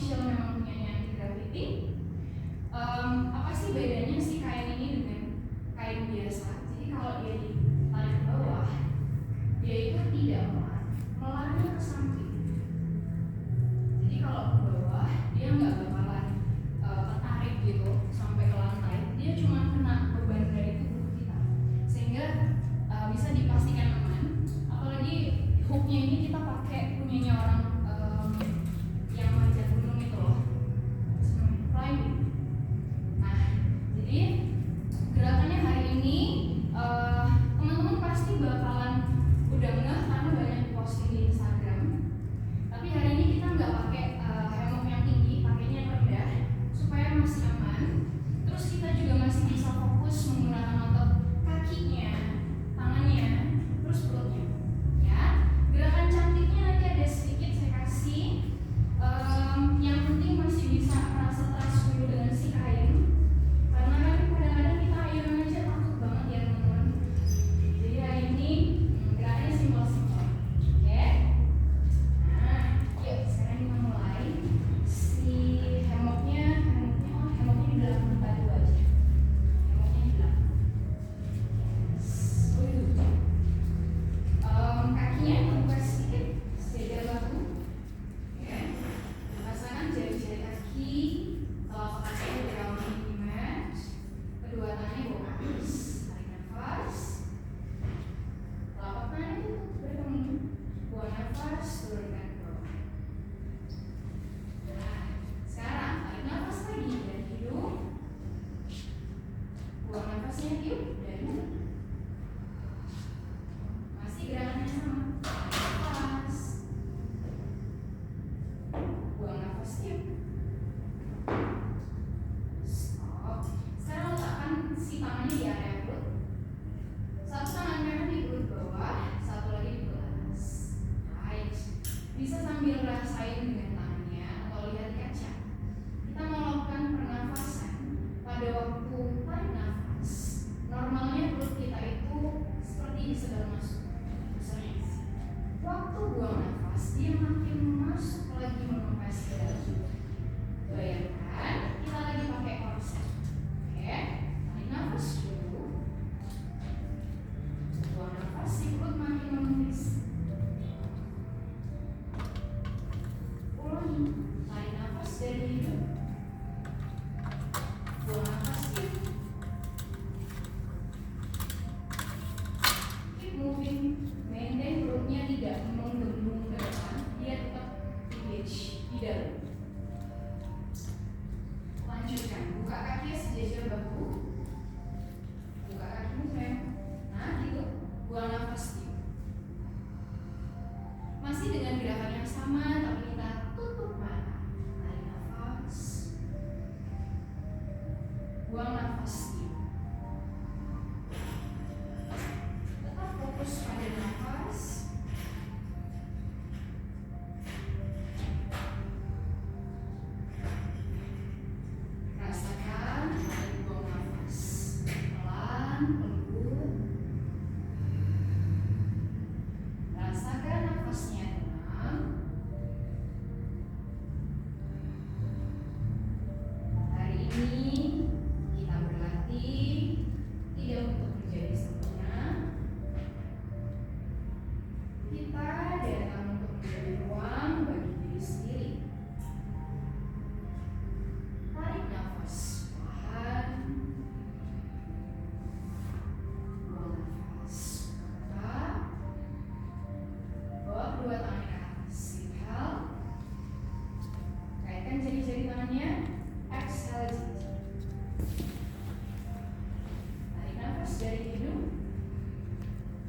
Michelle memang punya anti gravity. Apa sih bedanya si kain ini dengan kain biasa? Jadi kalau dia ditarik ke bawah, dia itu tidak melarnya ke samping. Jadi kalau ke bawah, dia nggak bakalan ketarik gitu sampai ke lantai. Dia cuma kena beban dari tubuh kita, sehingga bisa dipastikan aman. Apalagi hooknya ini kita pakai punyanya orang yang manjat gunung itu loh, climbing. Nah, jadi gerakannya hari ini teman-teman pasti bakalan udah ngeh karena banyak posting di Instagram. Tapi hari ini kita nggak pakai hemok yang tinggi, pakainya yang rendah supaya masih aman. Terus kita juga masih bisa fokus menggunakan otot kakinya, tangannya, terus perutnya. Ya, gerakan cantiknya nanti ada sedikit saya kasih. Yang penting masih bisa merasa trust dulu dengan si kain. Karena kan kadang-kadang kita ayunan aja takut banget ya teman-teman. Jadi hari ini gerakannya simpel-simpel. Oke? Nah, yuk sekarang kita mulai. Si hemoknya di belakang batu aja. Hemoknya di belakang. Kakinya terbuka sedikit, sejajar bahu. Oke. Rasakan jari-jari kaki, telapak kaki bergabung di mat. Kedua tangannya bawa nafas, tarik nafas. Telapak tangan itu bergabung, buang nafas, turunkan ke bawah. Nah, sekarang tarik nafas lagi dari hidung, buang nafasnya yuk dari mulut. Masih gerakannya sama, tarik nafas, buang nafas yuk. Stop. Sekarang letakkan si tangannya di area perut. Satu tangan kanan di perut bawah, satu lagi di perut atas. Right. Bisa sambil rasain dengan tangannya atau lihat di kaca. Kita melakukan pernafasan pada waktu tarik nafas. Normalnya perut kita itu seperti bisa masuk. Waktu buang nafas, dia makin masuk lagi mengempas ke dalam. Bayangkan kita lagi pakai korset. Oke, tarik nafas dulu. Buang nafas, si perut makin mengempis. Ulangi, tarik nafas dari hidung. Buang nafas yuk. Keep moving. Maintain perutnya tidak menggembung ke depan, dia tetap engage di dalam. Lanjutkan, buka kaki sejajar bahu. Buka kakimu sayang. Nah gitu, buang nafas gitu. Masih dengan gerakan yang sama, tapi kita tutup mata. Tarik nafas, buang nafas gitu. Tetap fokus pada nafas. Rasakan tarik buang nafas. Pelan, lembut. Rasakan nafasnya tenang. Hari ini kita berlatih tidak untuk menjadi sempurna. Kita datang untuk menjadi ruang bagi diri sendiri. Tarik nafas perlahan. Buang nafas. Buka. Bawa kedua tangan ke atas. Inhale. Kaitkan jari-jari tangannya. Exhale. Tarik nafas dari hidung.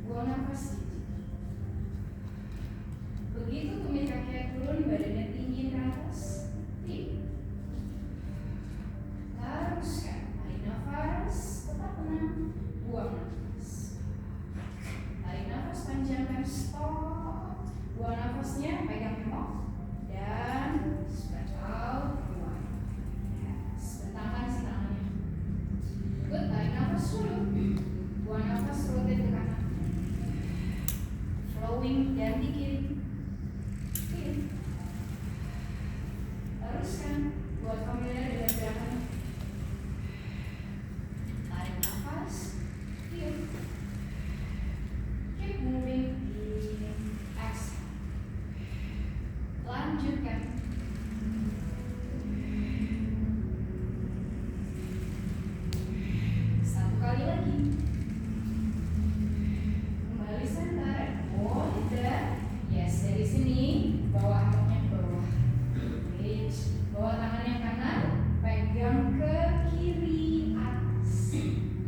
Buang nafas. Begitu tumit kakinya turun, badannya tinggi ke atas. Tip. Teruskan. Tarik nafas. Tetap tenang. Buang nafas. Tarik nafas panjangkan. Stop. Buang nafasnya. Pegang hemok. Dan spread out. Keluar. Yes. Bentangkan si tangannya. Good. Tarik nafas dulu. Buang nafas. Rotate ke kanan. Flowing. Ganti kiri. Kiri. teruskan buat familiar dengan gerakan. Tarik nafas, keep moving, exhale. Lanjutkan. Satu kali lagi. Kembali center, hold it. Yes, dari sini bawa hamoknya ke bawah. Reach, bawa tangan yang kanan, pegang ke kiri atas.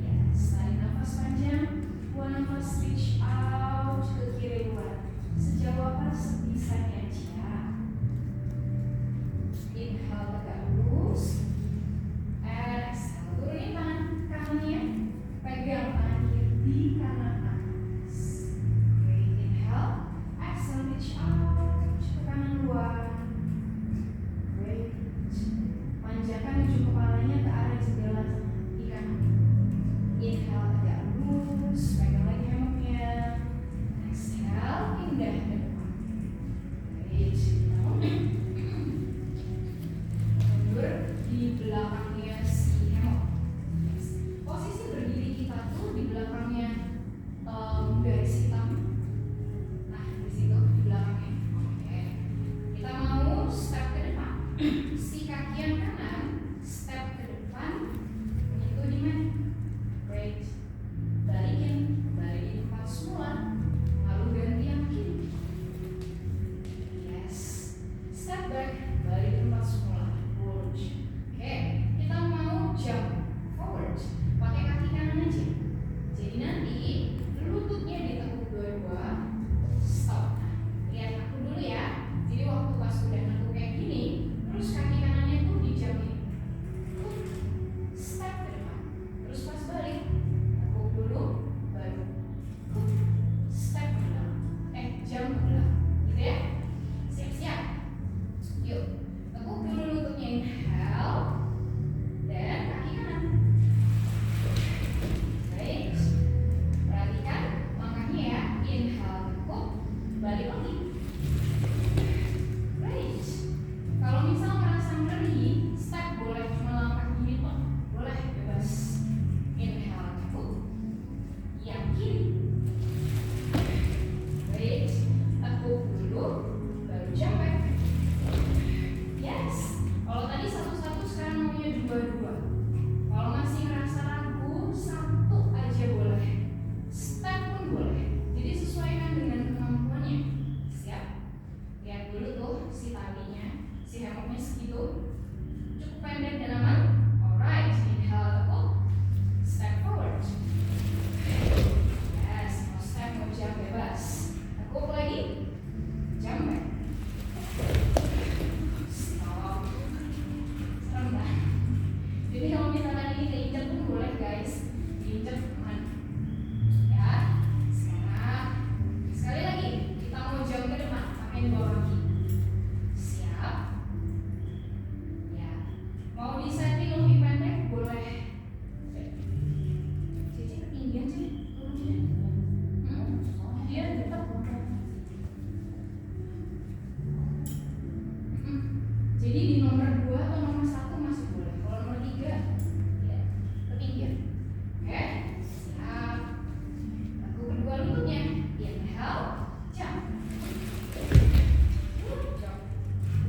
Yes, tarik nafas panjang, buang nafas, reach out ke kiri luar. Sejauh apa sebisanya aja. Inhale tegak lurus. Exhale, turunin tangan kanannya, pegang tangan kiri di kanan atas. Great, inhale. Exhale, reach out ke kanan luar. Great. Panjangkan ujung kepalanya ke arah jendela di kanan. Inhale, tegak lurus, pegang lagi hamoknya. Exhale, pindah ke depan. Great. Mundur di belakangnya si hamok. Posisi berdiri kita tuh di belakangnya garis hitam. Nah, di situ di belakangnya. Oke. Kita mau step ke depan. Si kaki yang kanan step ke depan menyentuh di mana? Great. Balikin tempat semula. Lalu ganti yang kiri. Yes. Step back, balik ke tempat semula. Lunge. Oke, kita mau jump forward. Pakai kaki kanan aja. Jadi nanti lututnya ditekuk dua-dua. Stop. Lihat aku dulu ya. Jadi waktu pas udah nekuk kayak gini, terus kaki kanannya tuh dijamin. Step ke depan. Terus pas balik, nekuk dulu, baru step ke belakang. Jump ke belakang. Gitu ya. Siap-siap. Yuk, tekuk dulu lututnya, inhale. Dan kaki kanan. Baik. Perhatikan langkahnya ya. Inhale, tekuk, balik lagi. Baik. Kalau misal merasa ngeri, step boleh cuma langkah gini kok. Boleh, bebas. Inhale, tekuk. Yang kiri. Baik. Tekuk dulu, baru jump back. Yes. Kalau tadi satu-satu, sekarang maunya dua-dua. Kalau masih ngerasa ragu, satu aja boleh. Step pun boleh. Jadi sesuaikan dengan kemampuannya. Siap? Lihat dulu tuh si talinya, si hamoknya segitu. Cukup pendek dan aman. Alright, inhale, tekuk. Step forward. Yes, mau step, mau jump bebas. Tekuk lagi. Jump back. Stop. Serem dah. Jadi kalau misalkan ini keinjak pun boleh guys. Diinjak aman. Ya. Sekarang sekali lagi kita mau jauh ke depan, pakai di bawah kaki. Siap. Ya. Mau disetting lebih pendek boleh. Cici ketinggian sih. Dia tetap. Jadi di nomor 2 atau nomor 1 masih boleh. Kalau nomor 3 ya ketinggian. Oke. Siap. Lagu kedua lututnya. Inhale, jump. Jump.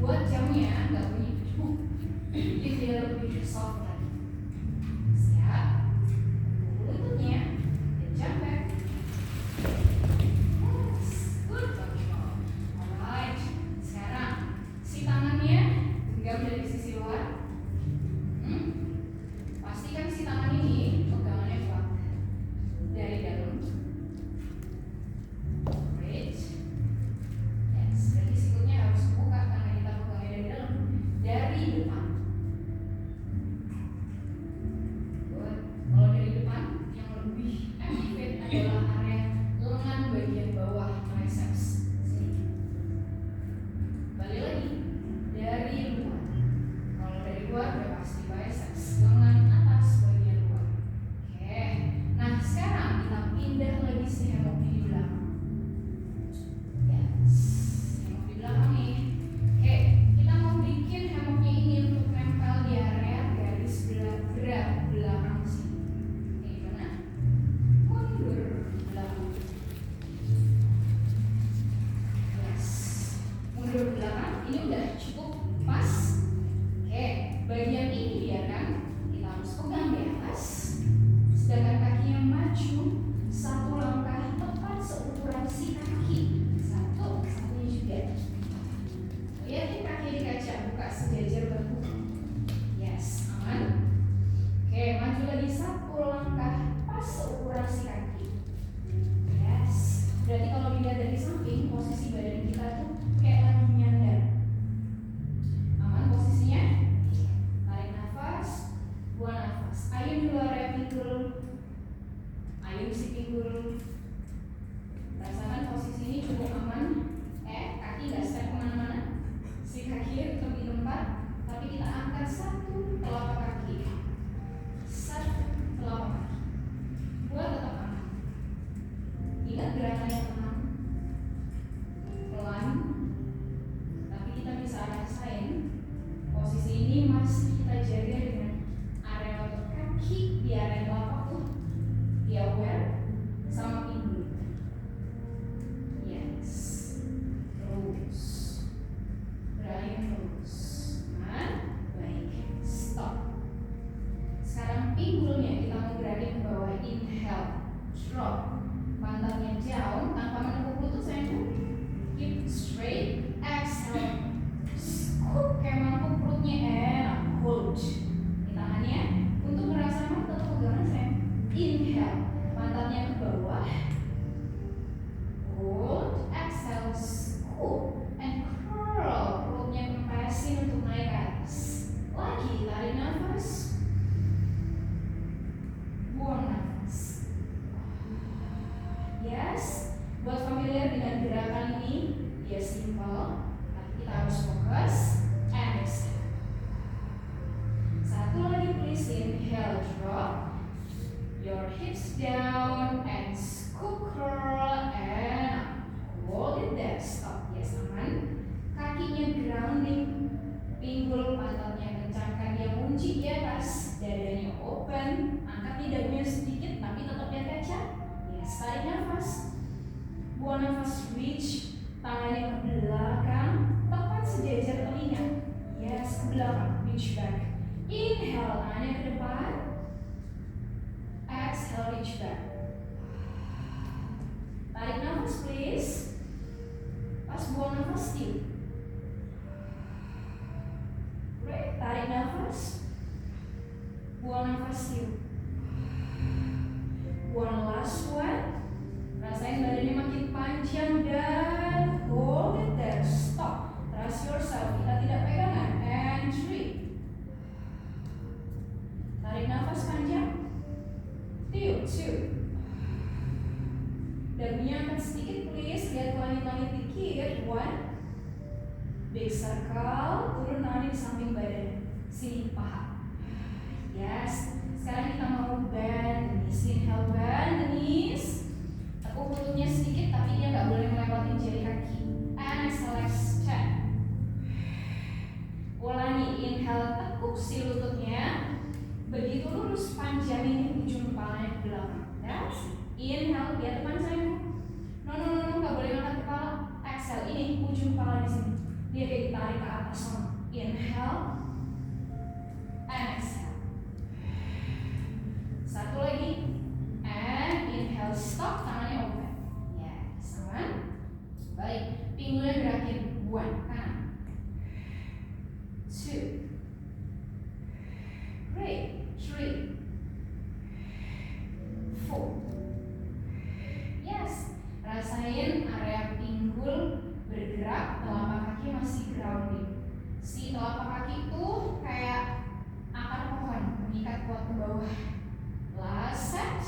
Buat jamnya nggak bunyi. Bikin dia lebih soft lagi. Siap. Lututnya. Dan jump back. Yes. Good control. Alright. Sekarang si tangannya genggam dari sisi luar. Pastikan si tangan ini pegangannya kuat dari dalam. Great. Yes, berarti sikutnya harus buka karena kita pegangnya dari dalam. Dari depan. Good. Kalau dari depan yang lebih activate adalah area lengan bagian bawah triceps. Sini. Balik lagi. Dari luar. Kalau dari luar udah pasti biceps, lengan atas bagian luar. Oke. Nah sekarang kita pindah lagi si hamoknya di belakang. Yes. Hamok di belakang nih. Oke. Kita mau bikin hamoknya ini udah cukup pas. Oke, bagian ini biarkan kita harus pegang di atas. Sedangkan kakinya maju satu langkah tepat seukuran si kaki. Satunya juga. Lihatin kaki di kaca, buka sejajar bahu. Yes, aman. Oke, maju lagi satu langkah pas seukuran si kaki. Yes. Berarti kalau dilihat dari samping, posisi badan kita tuh kayak lagi nyandar. Aman posisinya? Tarik nafas, buang nafas. Ayun dulu area pinggul. Ayun si pinggul. Rasakan posisi ini cukup aman. Kaki nggak step kemana-mana. Si kaki tetap di tempat, tapi kita angkat satu telapak kaki. Satu telapak kaki. Buat tetap aman. Ingat gerakannya tenang, pelan, tapi kita bisa rasain posisi ini masih kita jaga dengan area otot kaki di area telapak tuh, di aware sama pinggul. Yes, terus beralih terus. Nah, baik, stop. Sekarang pinggulnya kita mau gerakin ke bawah. Inhale, drop. Pantatnya down tanpa menekuk lutut sayang. Keep straight. Exhale. Scoop kayak menekuk perutnya. Enak. Hold. Tahannya untuk merasakan tetap pegangan sayang. Inhale. Pantatnya ke bawah. Hold. Exhale. Scoop and curl. Perutnya kempesin untuk naik ke atas. Lagi tarik nafas. Buang nafas. Yes, buat familiar dengan gerakan ini, dia simple, tapi kita harus fokus. And exhale. Satu lagi please, inhale, drop your hips down and scoop, curl and hold it there. Stop. Yes, aman. Kakinya grounding, pinggul pantatnya kencangkan, dia kunci di atas, dadanya open, angkat lidahnya sedikit tapi tetap lihat kaca. Tarik nafas, buang nafas, reach, tangannya ke belakang, tepat sejajar telinga. Yes, ke belakang, reach back. Inhale, tangannya ke depan. Exhale, reach back. Tarik nafas please. Pas buang nafas, still. Great, tarik nafas. Buang nafas, still. One last one. Rasain badannya makin panjang dan hold it there. Stop. Trust yourself. Kita tidak pegangan. And 3. Tarik nafas panjang. 2. Dagunya angkat sedikit please. Lihat langit-langit dikit. 1. Big circle. Turun tangan di samping badan. Sini paha. Yes. Sekarang kita mau bend knees. Inhale, bend the knees. Tekuk lututnya sedikit, tapi dia nggak boleh melewatin jari kaki. And exhale, step. Ulangi, inhale, tekuk si lututnya. Begitu lurus, panjangin ujung kepalanya ke belakang. That's it. Inhale, lihat depan saya. No, nggak boleh angkat kepala. Exhale, ini ujung kepala di sini. Dia kayak ditarik ke atas sama. Inhale, and exhale. Satu lagi, and inhale, stop, tangannya open. Yes, aman. Baik, pinggulnya gerakin. 1, kanan. 2. Great. 3. 4. Yes, rasain area pinggul bergerak, telapak kaki masih grounding. Si telapak kaki itu kayak akar pohon, mengikat kuat ke bawah. Last set.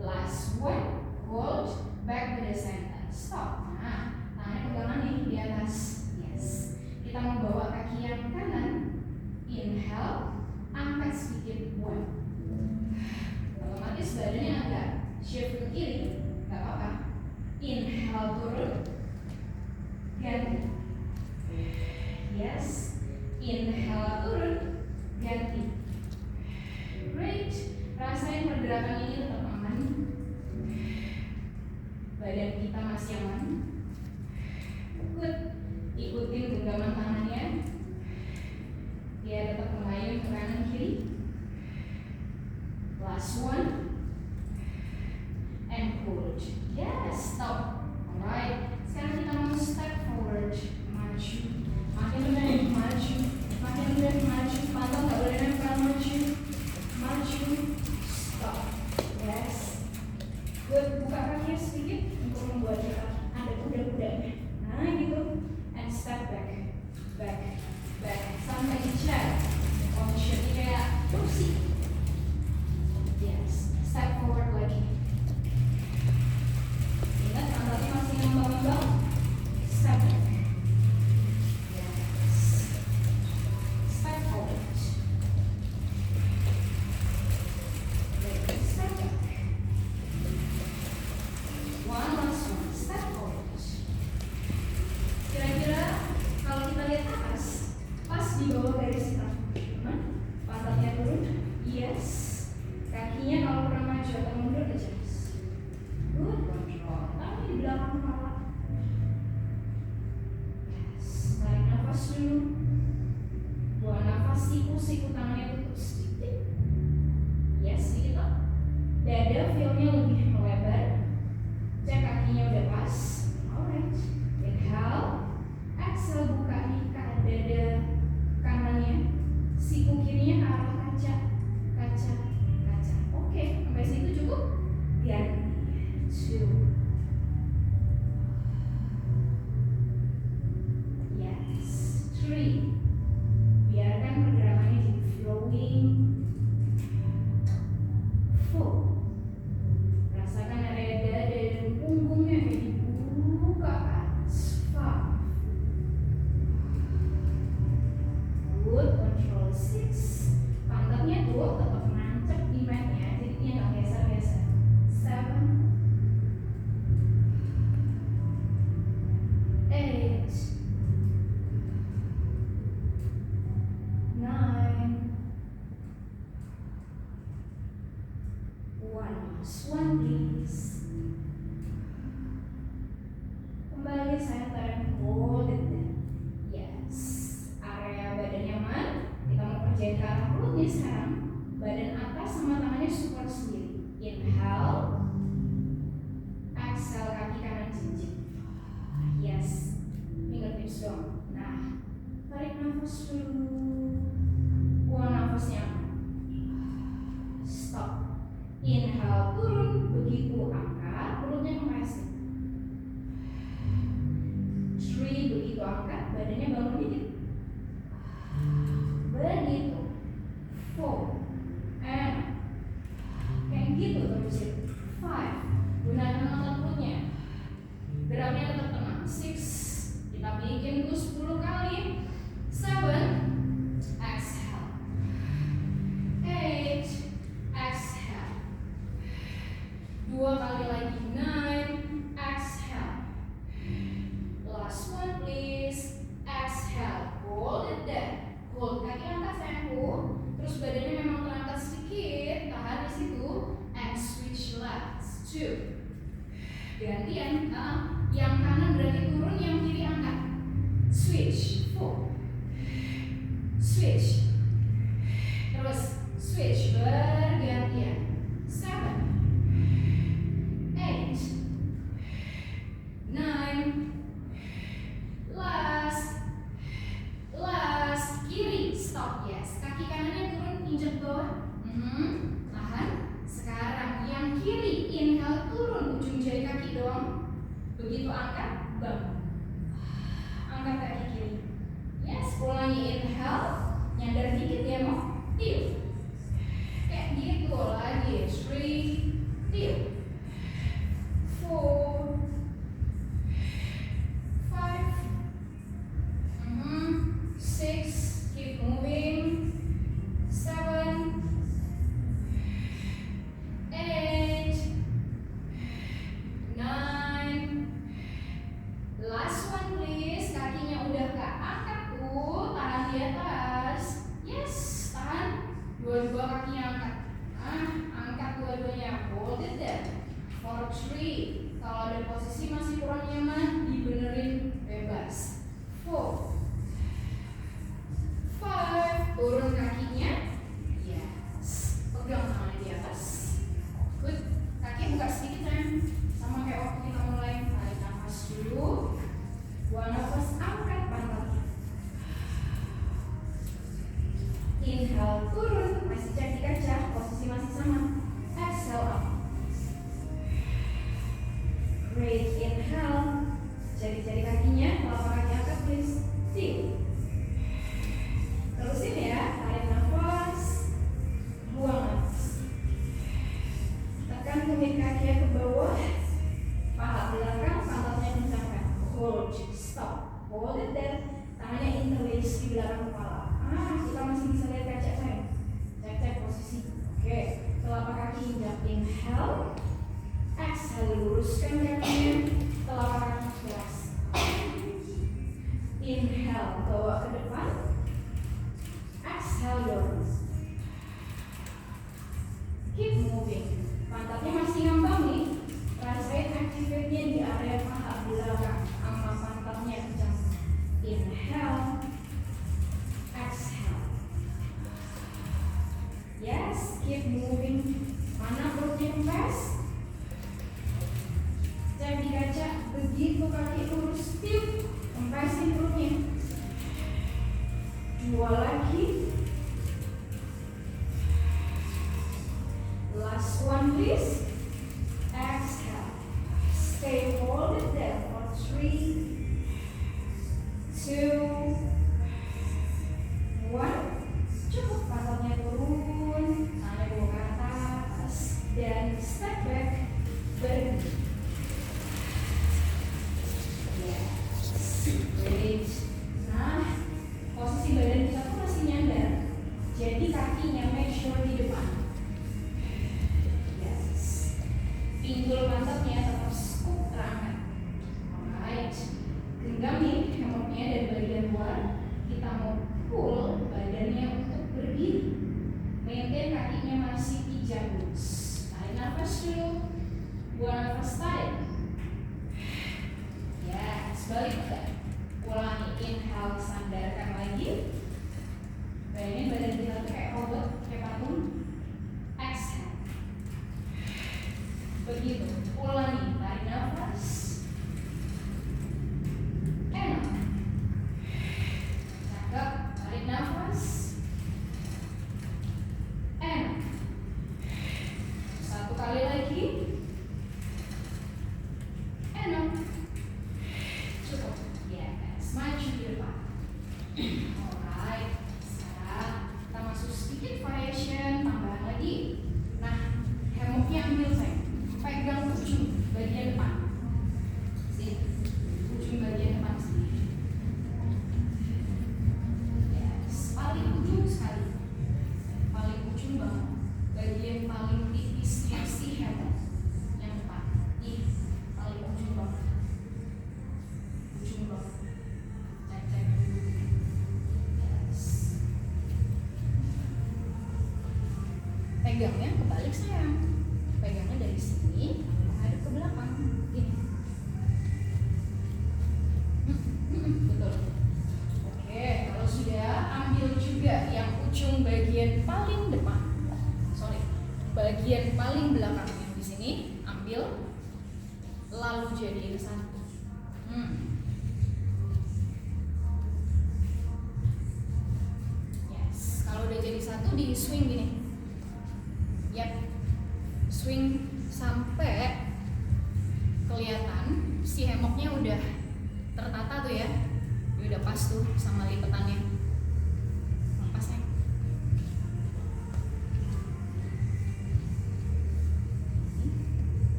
Last one. Hold back to the center. Stop. Nah, tangannya pegangan nih di atas. Yes. Kita mau bawa kaki yang kanan. Inhale, angkat sedikit. 1. Otomatis badannya agak shift ke kiri. Gak apa-apa. Inhale, turun. Ganti. Yes. Inhale, turun. Ganti. Great. Rasain pergerakan ini tetap aman. Badan kita masih aman. Good. Ikuti step back, sampai di chair, positionnya kayak kursi. Yes, step forward lagi. Ingat pantatnya masih ngembang-ngembang. Step back. Yes. Step forward. Step back. One last one. Step forward. Kira-kira kalau kita lihat atas, pas di bawah garis teman, pantatnya turun. Yes. Kakinya kalau kurang maju atau mundur aja. Good control. Tangan di belakang kepala. Yes. Tarik nafas dulu. Buang nafas, siku tangannya tutup sedikit. Yes, sedikit lah. Dada feel-nya lebih melebar. Cek kakinya udah pas. Alright. Inhale. Exhale, buka nih ke dada kanannya. Siku kirinya ke arah kaca. Oke, sampai situ cukup. Ganti. 2. Yes. 3. Biarkan pergerakannya jadi flowing. 4. Rasakan area dada dan punggungnya kayak dibuka ke atas. 5. Good control. 6. Pantatnya tuh tetap nancep di matnya, jadi dia nggak geser-geser. 7. 8. 9. 1 please. Kembali saya tarik, hold it there. Yes. Area badan nyaman. Kita mau kerjain ke arah perut nih sekarang. Badan atas sama tangannya support sendiri. Inhale. Exhale, kaki kanan jinjit. Yes. Fingertips dong. Nah, tarik nafas dulu. Buang nafasnya. Stop. Inhale, turun. Begitu angkat, perutnya kempesin. 3, begitu angkat, badannya bangun dikit. Begitu. 4. And kayak gitu terus ya. 5. Gunakan otot perutnya. Geraknya tetap tenang. 6. Kita bikin dulu 10 kali. 7. Exhale. 8. Exhale. 2 kali lagi. 9. Exhale. Last one please. Exhale. Hold it there. Hold. Kaki angkat sayangku. Terus badannya memang terangkat sedikit. Tahan di situ. And switch legs. 2. Gantian. Yang kanan berarti turun, yang kiri angkat. Switch. 4. Switch. Terus switch bergantian. 7. 8. 9. Last, kiri, stop, yes. Kaki kanannya turun, injek bawah. Tahan. Sekarang yang kiri, inhale turun, ujung jari kaki doang. Begitu angkat, bangun. Angkat kaki kiri. Yes, ulangi inhale, nyadar dikit ya mau. Tiup. Kayak gitu lagi. 3, tiup. 4. 6, keep moving. 7, 8, 9. Last one please. Kakinya udah gak angkat tuh, tahan di atas. Yes, tahan. hold it there, tangannya interlace di belakang kepala. Kita masih bisa lihat kaca saya. Cek posisi. Oke, telapak kaki injak, inhale, exhale, luruskan kakinya, telapak kaki keras. Inhale, bawa ke depan, exhale, dorong. Keep moving. Pantatnya masih ngambang nih. Rasain activate-nya di area paha belakang sama pantatnya kencang. Inhale, exhale. Yes, keep moving. Mana perutnya kempes? Cek di kaca, begitu kaki lurus, tiup, kempesin perutnya. 2 lagi. Last one please. Exhale. Stay hold it there for 3, 2, 1. Cukup, pantatnya turun, tangannya bawa ke atas, dan step back, berhenti. Yes, great. Nah, posisi badan kita tuh masih nyandar, jadi kakinya make sure di depan. Pinggul pantatnya tetap scoop terangkat. Alright, genggam nih hemoknya dari bagian luar. Kita mau pull badannya untuk berdiri. Maintain kakinya masih pijak lurus. Tarik nafas dulu. Buang nafas tarik. Ya, sebaliknya. Ulangi, inhale, sandarkan lagi. Bayangin badan kita tuh kayak robot, kayak patung. Exhale. Begitu, ulangi, tarik nafas. Enak. Cakep, tarik nafas. Enak. 1 kali lagi. Enak. Cukup. Yes, maju di depan. Alright, sekarang kita masuk sedikit variation, tambahan lagi. Nah, hemoknya ambil saya. Pegang ujung bagian depan. Sini. Ujung bagian depan sini. Yes. Paling ujung sekali. Paling ujung banget. Bagian paling tipisnya si hemok yang depan. Ih, paling ujung banget. Ujung banget. Cek. Yes. Pegangnya kebalik sayang. Pegangnya dari sini menghadap ke belakang, gini. Betul. Oke, kalau sudah, ambil juga yang ujung bagian paling depan. Bagian paling belakang yang di sini, ambil, lalu jadiin satu. Yes, kalau udah jadi satu, di swing gini. Yap. Swing sampai kelihatan si hemoknya udah tertata tuh ya, udah pas tuh sama lipetannya. Lepasnya.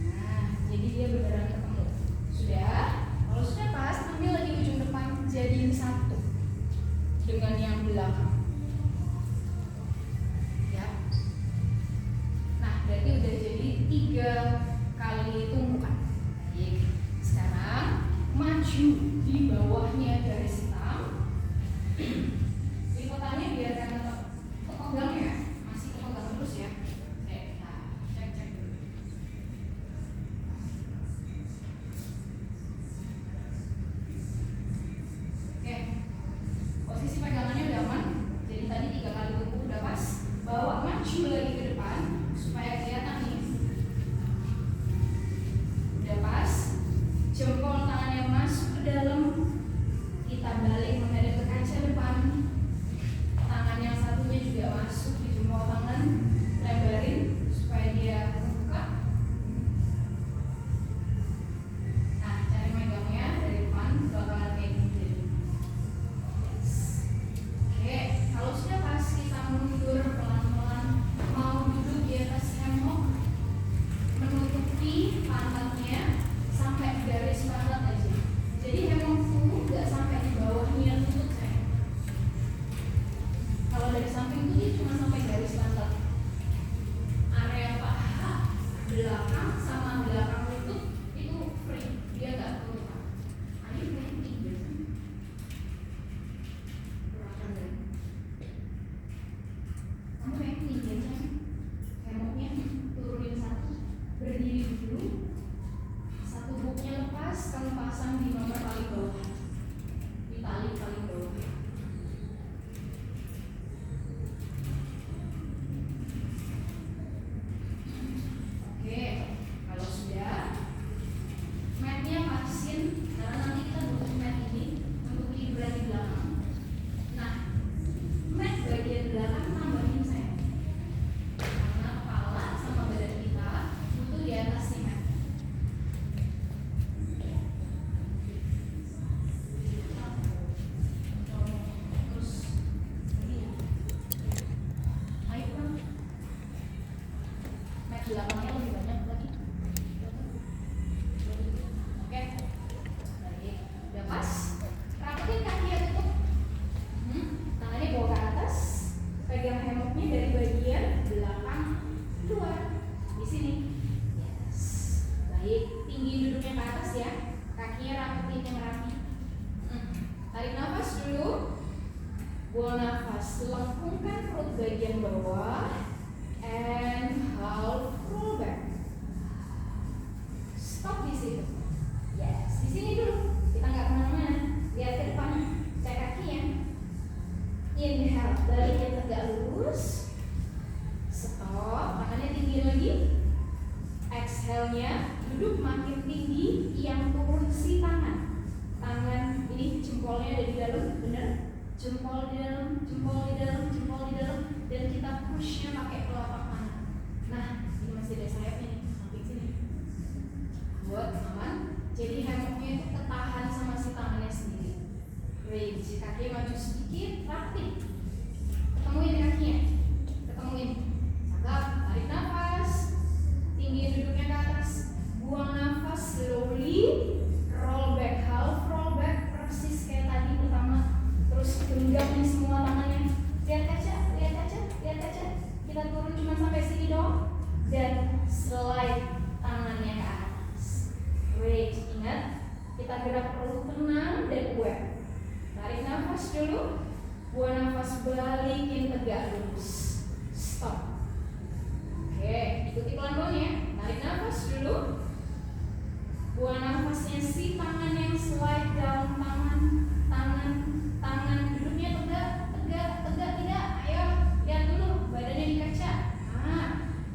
Nah, jadi dia beneran ketemu. Sudah, kalau sudah pas, ambil lagi ujung depan, jadiin satu dengan yang belakang. Berarti udah jadi 3 kali tumpukan. Sekarang maju di bawahnya garis hitam. Lipatannya biarkan tetap kepegang ya, masih kepegang terus ya. Nah, cek dulu. Oke, posisi pegangannya udah aman. Jadi tadi 3 kali tumpuk udah pas. Bawa maju lagi ke depan supaya kelihatan nih. tinggi duduknya ke atas ya, kakinya rapetin yang rapi. Tarik nafas dulu, buang nafas, lengkungkan perut bagian bawah, and half roll back. Stop di situ. Yes, di sini dulu. Kita nggak kemana-mana. Lihat ke depan, cek kakinya. Inhale, balikin tegak lurus. Stop, tangannya tinggi lagi. Exhale-nya, duduk makin tinggi, yang turun si tangan. Tangan ini jempolnya ada di dalam, bener? Jempol di dalam, jempol di dalam, jempol di dalam, dan kita push-nya pakai telapak tangan. Nah, ini masih ada sayapnya nih, sampai sini. Buat aman. Jadi hammocknya itu ketahan sama si tangannya sendiri. Raise, kaki maju sedikit, rapi. Ketemuin kakinya, ketemuin. Cakep, tarik nafas. Tinggi duduknya ke atas. Buang nafas slowly. Roll back, half roll back, persis kayak tadi pertama. Terus genggam nih semua tangannya. Lihat aja, lihat aja, lihat aja. Kita turun cuma sampai sini dong. Dan slide tangannya ke atas. Great, ingat kita gerak perlu tenang dan aware. Tarik nafas dulu. Buang nafas, balikin tegak lurus. Stop. Oke, ikuti pelan-pelan ya. Tarik nafas dulu. Buang nafasnya si tangan yang slide down, tangan duduknya tegak tidak. Ayo lihat dulu badannya di kaca.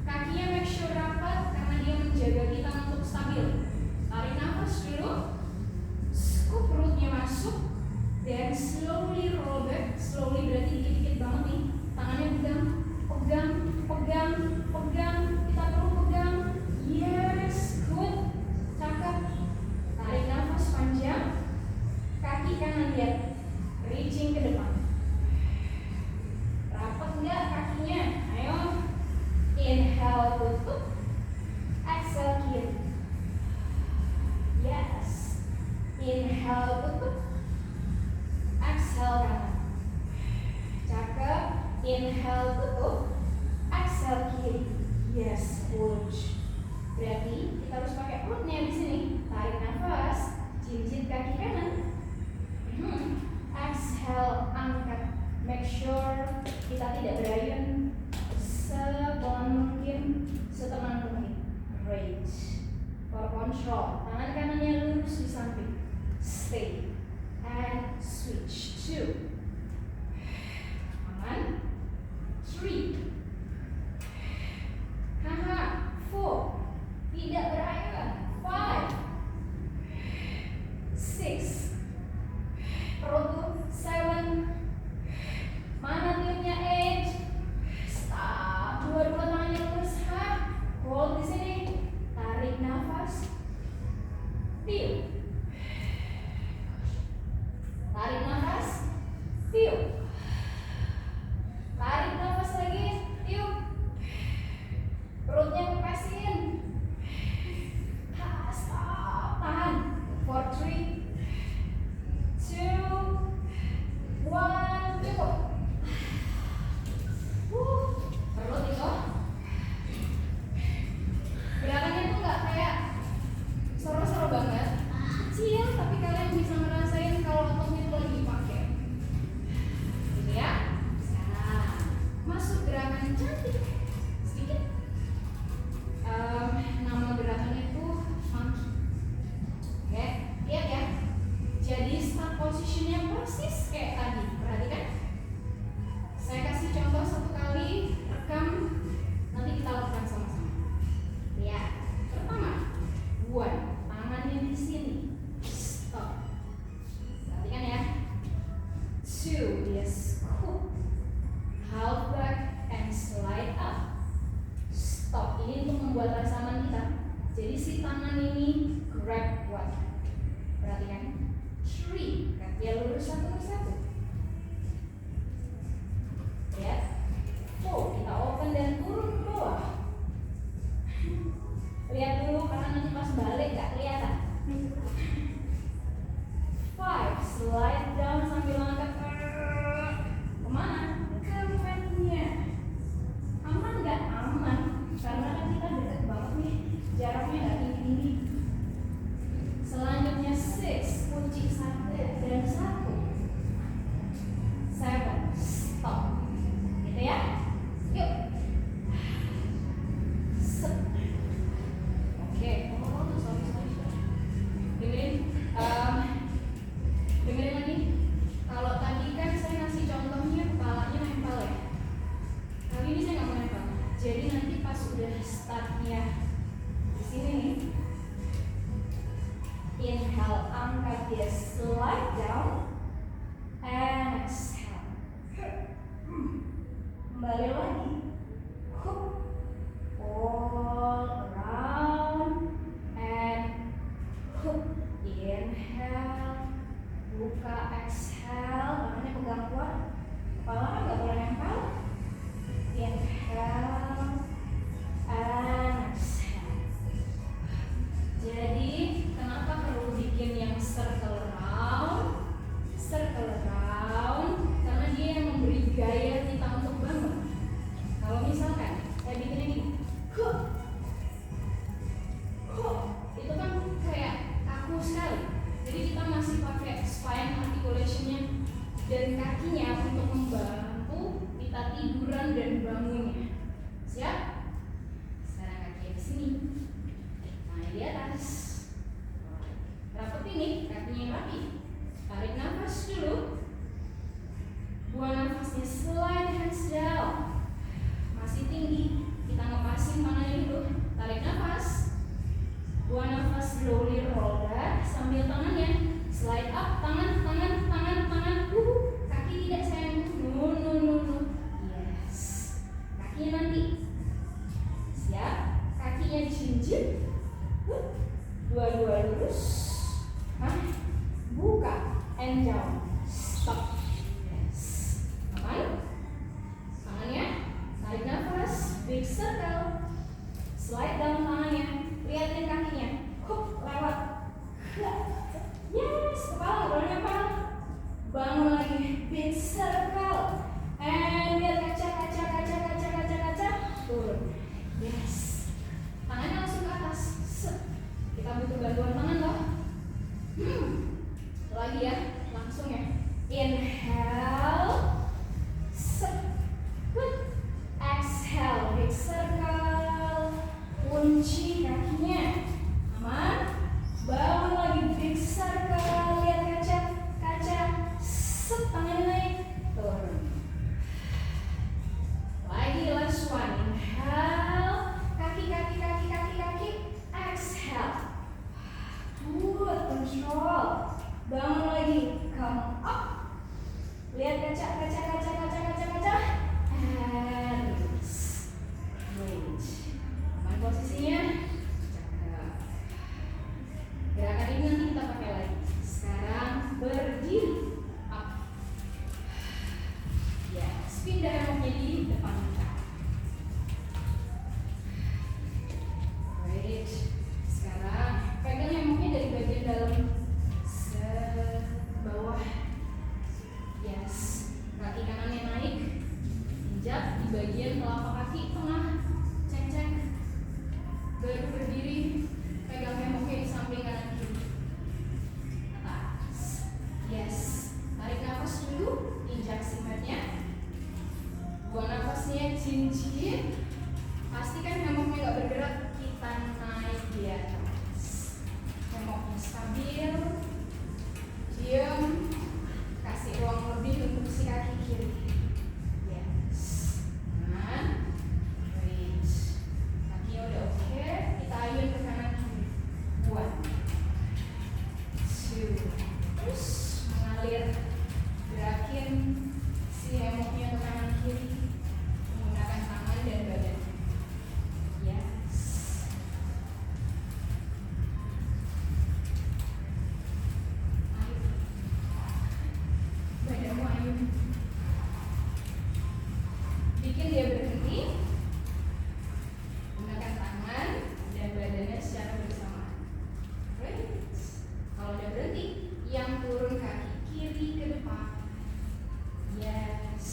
Kakinya make sure rapat karena dia menjaga kita untuk stabil. Tarik nafas dulu. Scoop perutnya masuk. Dan slowly roll back. Slowly berarti dikit-dikit banget nih. Tangannya pegang. Kita perlu pegang. Yes, good. Cakep. Tarik nafas panjang. Kaki kanan lihat. Reaching ke depan. Rapat enggak kakinya? Ayo. Inhale tutup. Exhale kiri. Yes. Inhale tutup. Exhale kanan. Cakep. Inhale tutup. Exhale kiri. Yes, push. Berarti kita harus pakai perutnya di sini. Tarik nafas, jinjit kaki kanan. Exhale, angkat. Make sure kita tidak berayun sepelan mungkin, setenang mungkin. Great. For control, tangan kanannya lurus di samping. Stay and switch. 2. Aman. 3. 4. Tidak berayun. 5. 6. Perut 7. Mana tiupnya 8. Stop. Dua-dua tangannya lurus. Hold di sini. Tarik nafas. Tiup. Tarik nafas. Tiup. Tarik nafas lagi. Tiup. Perutnya kepesin. Stop. Tahan. 4, 3, 2, 1. Cukup. Perut itu gerakannya tuh gak kayak seru-seru banget, kecil, tapi kalian bisa ngerasain kalau ototnya itu lagi dipakai. Gitu ya. Nah, masuk gerakan cantik sedikit. Nama gerakannya itu monkey. Oke, lihat ya. Jadi start positionnya persis kayak tadi. Perhatikan. Saya kasih contoh satu kali, rekam, nanti kita lakukan sama-sama. Lihat. Pertama, 1, tangannya di sini. Stop. Perhatikan ya. 2, dia scoop, half back and slide up. Stop. Ini untuk membuat rasa aman kita. Jadi si tangan ini grab kuat. Perhatikan. 3, kaki lurus satu persatu. Lihat. 4, kita open dan turun ke bawah. Lihat dulu karena nanti pas balik gak kelihatan. 5, slide down sambil angkat. Kemana? Ke matnya. Aman gak? Aman. Karena kan kita deket banget nih. Jaraknya gak tinggi-tinggi. jauh sekali. Jadi kita masih pakai spine articulationnya dan kakinya untuk membantu kita tiduran dan bangunnya. Siap? Sekarang kakinya di sini. Nah, di atas. Rapetin nih, kakinya yang rapi. Tarik nafas dulu. Buang nafasnya, slide hands down. Masih tinggi. Kita ngepasin tangannya dulu. Tarik nafas. Buang nafas, slowly roll back sambil tangannya slide up. Tangan. Kaki tidak sayang. No. Yes. Kakinya nanti. Siap? Kakinya dijinjit. Dua-dua lurus. Buka and down. Stop. Yes. Aman? Tangannya. Tarik nafas. Big circle. Slide down tangannya. Lihatin kakinya. Lewat. Yes. Kepala boleh nempel. Bangun lagi. Big circle. And lihat kaca. Turun. Yes. Tangannya langsung ke atas. Kita butuh bantuan tangan loh. Lagi ya, langsung ya. Inhale. Good. Exhale. Big circle. Kunci kakinya. Aman. Bangun lagi. Big circle. Lihat kaca. Tangannya naik. Turun. Lagi last one. Inhale. Kaki. Exhale. Good. Control. Bangun lagi. Come up. Lihat kaca. And release. Wait. Aman posisinya. Cakep. Gerakan ini nanti kita pakai lagi. Sekarang berdiri. Up. Yes. Pindah emoknya di depan kita. Wait. Sekarang pegang emoknya dari bagian dalam bawah. Yes. Kaki kanannya naik. Injak di bagian telapak kaki tengah. Cek. Baru berdiri. Pegang hemoknya di samping kanan kiri. Atas. Yes. Tarik nafas dulu. Injak si matnya. Buang nafasnya, cincin. Pastikan hemoknya gak bergerak. Kita naik di atas. Hemoknya stabil. Diam. Kasih ruang lebih untuk si kaki kiri. Yes. Nah. Wait. Kakinya udah oke. Kita ayun ke kanan kiri. 1, 2. Terus mengalir. Gerakin si hemoknya ke kanan kiri. Menggunakan tangan dan badan. Yes. Badanmu ayun. Bikin dia berhenti. Gunakan tangan dan badannya secara bersamaan. Right? Kalau udah berhenti, yang turun kaki kiri ke depan. Yes.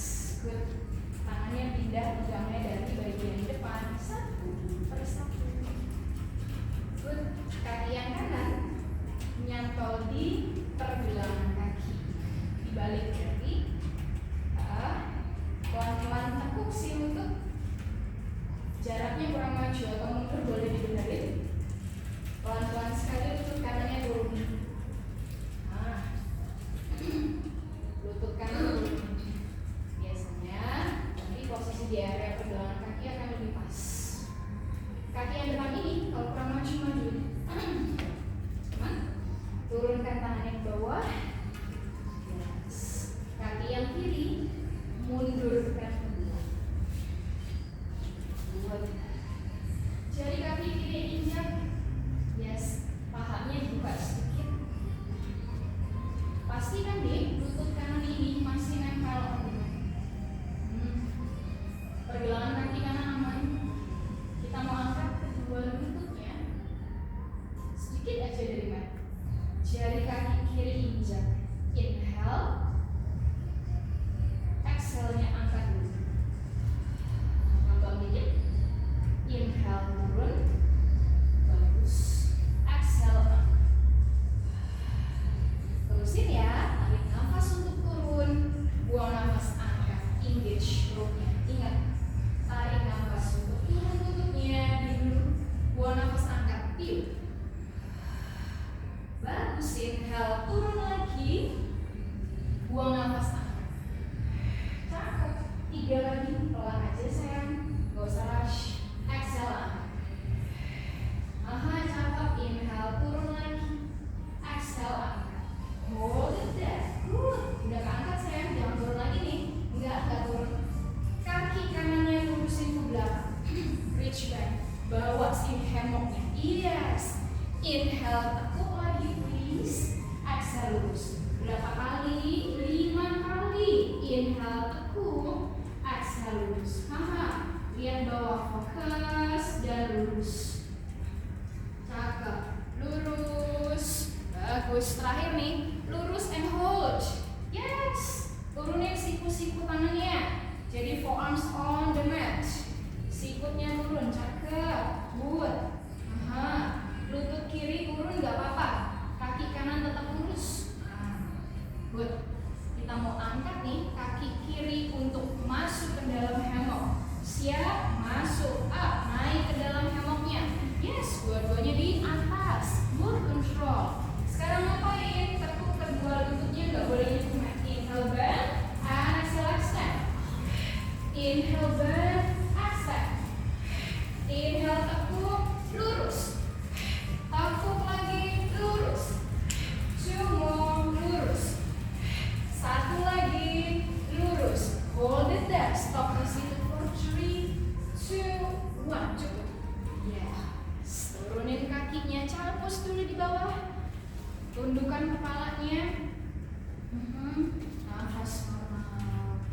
Good. Tangannya pindah pegangnya dari bagian depan. 1 per 1. Good. Kaki yang kanan nyantol di pergelangan kaki. Dibalik kaki. Pelan-pelan tekuk si lutut. Jaraknya kurang maju atau mundur boleh dibenerin. Pelan-pelan sekali lutut kanannya turun. Lutut kanan turun. Biasanya nanti posisi di area pergelangan kaki akan lebih pas. Kaki yang depan ini kalau kurang maju. Turunkan tangannya ke bawah. Yes. Kaki yang kiri mundurkan ke belakang. Jari kaki kiri injak. Yes. Pahanya dibuka sedikit. Pastikan deh lutut kanan ini masih nempel. Pergelangan kaki kanan aman. Kita mau angkat kedua lututnya sedikit aja dari mat. Jari kaki kiri injak. Inhale. Exhale-nya angkat dulu. Tambah dikit. Inhale turun. Bagus. Exhale angkat. Inhale, turun lagi. Buang nafas angkat. Cakep. 3 lagi, pelan aja sayang. Gak usah rush. Exhale, angkat. Aha, cakep. Inhale, turun lagi. Exhale, angkat. Hold it there. Good. Udah keangkat sayang, jangan turun lagi nih. Enggak turun. Kaki kanannya lurusin ke belakang. Reach back. Bawa si hemoknya. Yes. Inhale, tekuk lagi please. Exhale, lurus. Berapa kali? 5 kali. Inhale, tekuk. Exhale, lurus. Haha. Lihat bawah, fokus dan lurus. Cakep. Lurus. Bagus. Terakhir nih, lurus and hold. Yes. Turunin siku-siku tangannya. Jadi forearms on the mat. Sikutnya turun. Cakep. Good. Aha. Lutut kiri turun gak apa-apa. Kaki kanan tetap lurus. Good. Kita mau angkat nih kaki kiri untuk masuk ke dalam hammock. Siap? Masuk. Up. Naik ke dalam hammocknya. Yes. Dua-duanya di atas. Good control. Sekarang ngapain? Tekuk kedua lututnya gak boleh nyentuh mat. Inhale bend. And exhale extend. Inhale bend. Extend. Inhale tekuk. Lurus. Tekuk lagi, lurus. 2 more, lurus. 1 lagi, lurus. Hold it there. Stop di situ for 3, 2, 1. Cukup. Yes. Turunin kakinya, capus dulu di bawah. Tundukkan kepalanya. Nafas normal.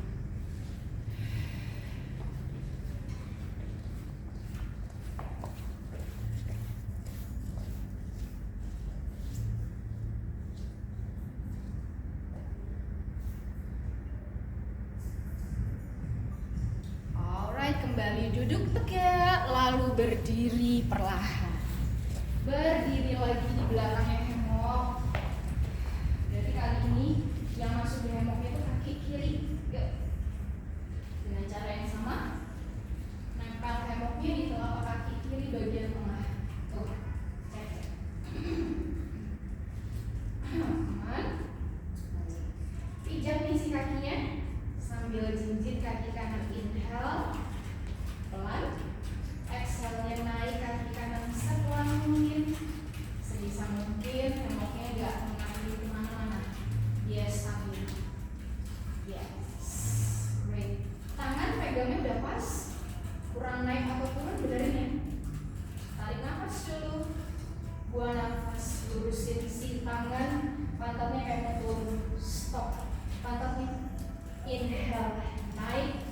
Kembali duduk tegak, lalu berdiri perlahan. Berdiri lagi di belakangnya hemok. Jadi kali ini yang masuk di hemoknya itu kaki kiri. Yuk. Dengan cara yang sama, nempel hemoknya di telapak kaki kiri bagian tengah. Tuh, cek. Aman. Pijat nih si kakinya sambil jinjit kaki kanan. Inhale. Pelan. Exhale-nya naik kaki kanan sepelan mungkin. Sebisa mungkin hemoknya gak mengambil kemana-mana. Yes, sambil. Yes. Great. Tangan pegangnya udah pas. Kurang naik atau turun benerin ya. Tarik nafas dulu. Buang nafas. Lurusin si tangan. Pantatnya kayak mau turun. Stop. Pantatnya. Inhale. Naik.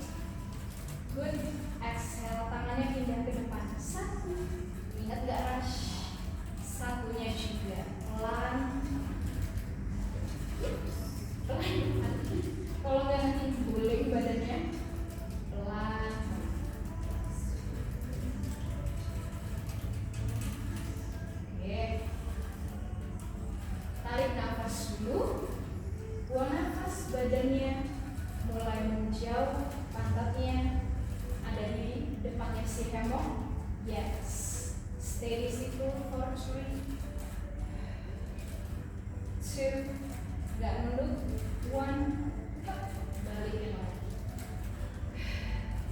Good. Exhale, tangannya pindah ke depan. 1. Ingat gak rush? Satunya juga. Pelan. Pelan. Kalau nggak nanti guling badannya. Pelan. Oke. Tarik nafas dulu. Buang nafas, badannya mulai menjauh. Pantatnya ada di depannya si hemok. Yes. Stay di situ for 3, 2, gak nunduk. 1, balikin lagi.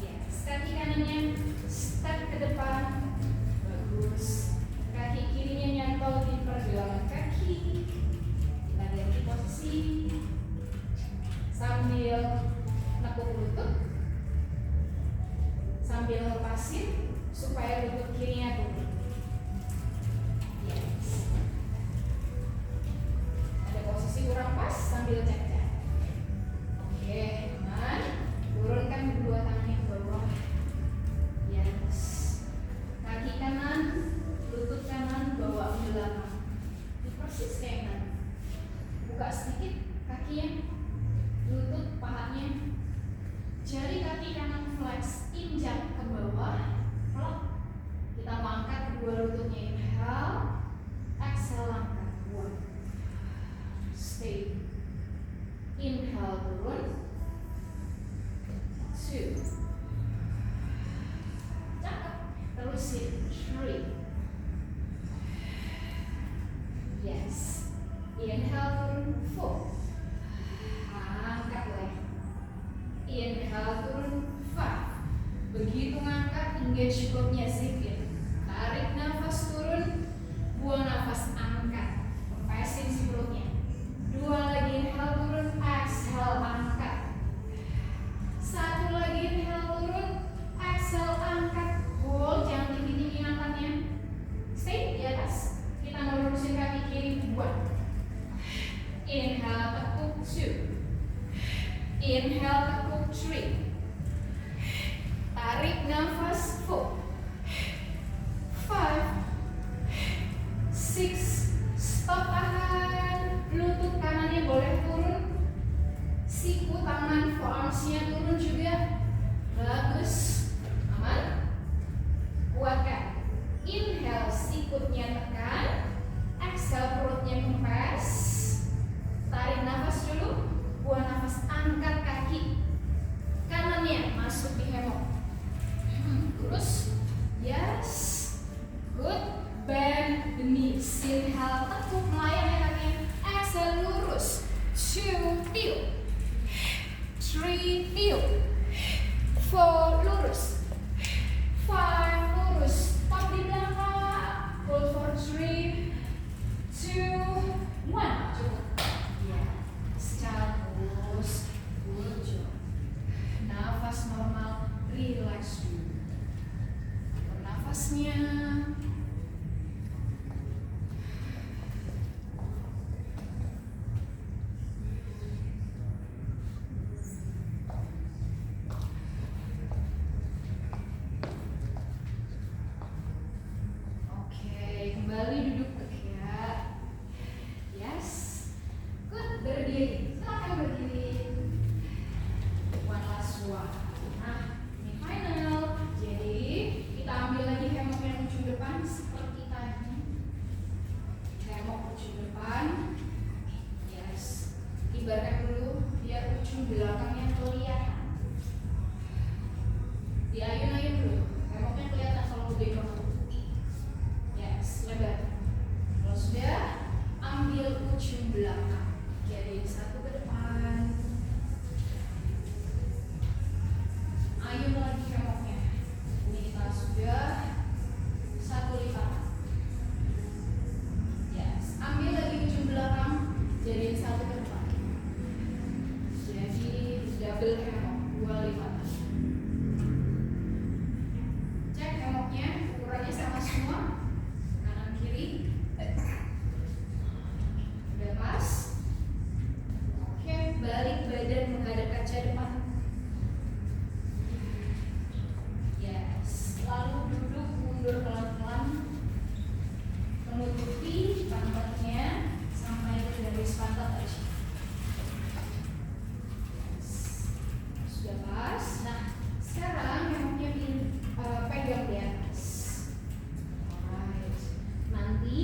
Yes. Kaki kanannya step ke depan. Bagus. Kaki kirinya nyantol di pergelangan kaki. Kita ganti posisi sambil nekuk lutut. Sambil lepasin supaya lutut kirinya turun. Yes. Ada posisi kurang pas sambil cek-cek. Oke, aman. Turunkan kedua tangannya ke bawah. Yes. Kaki kanan, lutut kanan bawa ke belakang. Persis kayak tadi. Buka sedikit kakinya, lutut pahanya. Jari kaki kanan flex, injak ke bawah, plok. Kita mau angkat kedua lututnya. Inhale, exhale, angkat. 1, stay. Inhale, turun. 2, cakep. Terusin. 3, yes. Inhale turun 4. Angkat lagi. Inhale turun 5. Begitu ngangkat, engage perutnya, zip in. Tarik nafas turun, buang nafas, angkat. Kempasin si perutnya. 2 lagi, inhale turun, exhale, angkat. 1 lagi, inhale turun, exhale, angkat. Hold, jangan tinggi-tinggi angkatnya. Stay di atas. Kita mau lurusin kaki kiri, buat. Inhale, tekuk 2. Inhale, tekuk 3. Tarik nafas 4. 5. 6. Stop, tahan. Lutut kanannya boleh turun. Siku tangan forearms-nya turun juga. Bagus. Aman. Kuatkan. Inhale, sikutnya tekan. Exhale, perutnya kempes. Tarik nafas dulu. Buang nafas, angkat kaki kanannya masuk di hemok. Lurus. Yes. Good. Bend the knees. Inhale, tekuk melayang ya kakinya. Exhale, lurus. 2, tiup. 3, tiup. 4, lurus. 5, lurus. Stop di belakang. Hold for 3, 2, 1. Cukup. Terus, good job. Nafas normal, relax dulu. Nafasnya. Oke, kembali duduk tegak. Yes. Good, berdiri. Silakan berdiri. One last one. Nah, ini final. Jadi kita ambil lagi hemok yang ujung depan seperti tadi. Hemok ujung depan. Yes. Ibaratkan dulu biar ujung belakangnya kelihatan. Diayun-ayun dulu. Hemoknya kelihatan kalau udah kamu. Yes, lebar. Kalau sudah, ambil ujung belakang. Jadi 1 ke depan. Ayun lagi hemoknya. Ini kita sudah 1 lipat. Yes. Ambil lagi ujung belakang. Jadiin 1 ke depan. Jadi double hemok, 2 lipatan. Cek hemoknya, ukurannya sama semua. Kanan kiri. Udah pas. Balik badan menghadap kaca depan. Yes. Lalu duduk mundur pelan-pelan. Menutupi pantatnya sampai ke garis pantat aja. Yes. Sudah pas. Nah, sekarang hemoknya pegang di atas. Alright. Nanti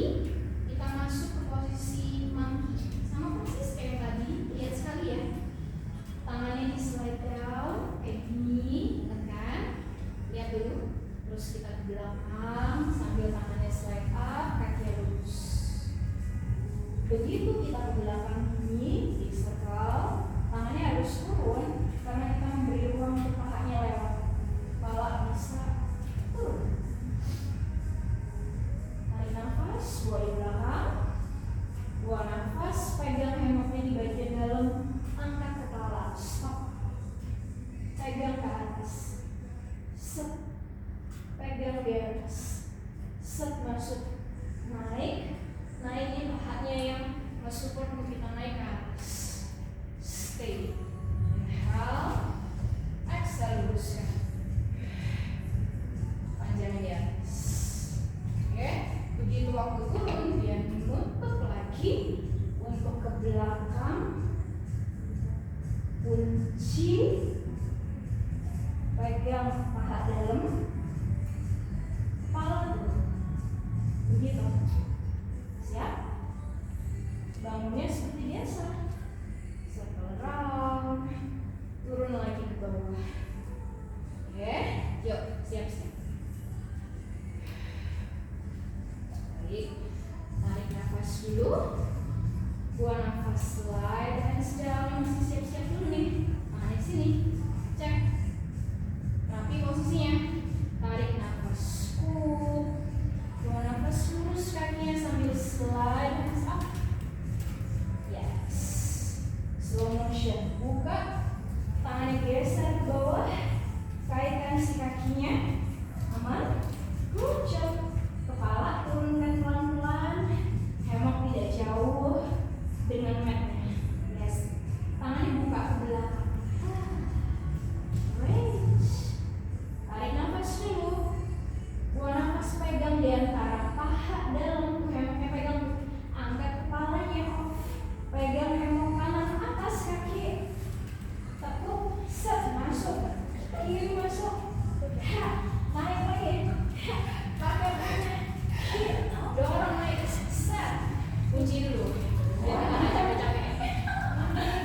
kita masuk ke posisi monkey. Sama persis kayak tadi. Lihat sekali ya. Tangannya di slide down kayak gini, tekan. Lihat dulu. Terus kita ke belakang sambil tangannya slide up, kaki lurus. Begitu kita ke belakang ini, di circle, tangannya harus turun karena kita memberi ruang untuk pahanya lewat. Kepala bisa turun. Tarik nafas, buang di belakang. Buang nafas, pegang hemoknya di bagian dalam, angkat kepala, stop. Pegang ke atas. Set. Pegang di atas. Set, masuk. Naik. Naikin pahanya yang support untuk kita naik ke atas. Stay. Inhale. Exhale, luruskan. Panjangin di atas. Oke. Begitu waktu turun, dia menutup lagi untuk ke belakang. Kunci. Pegang paha dalam. Kepala turun. Begitu. Siap? Bangunnya seperti biasa. Circle round. Turun lagi ke bawah. Oke, yuk siap-siap. Tarik nafas dulu. Buang nafas, slide hands down. Masih siap-siap dulu nih. Tangannya sini. Cek. Rapi posisinya. Tarik nafas. Buang nafas, lurus kakinya sambil slide hands up. Yes. Slow motion. Buka. Tangannya geser ke bawah. Kaitkan si kakinya. Aman. Good job. Kepala turunkan pelan-pelan. Hemok tidak jauh dengan matnya. Yes. Tangannya buka ke belakang. Range. Tarik nafas dulu. Buang nafas, pegang di antara paha dalam. Hemoknya pegang. Angkat kepalanya off. Pegang hemok kanan atas kaki. Tekuk. Set. Masuk. Kiri masuk. Naik lagi. Pakai kanan. Dorong naik. Set. Kunci dulu. Jangan capek-capek.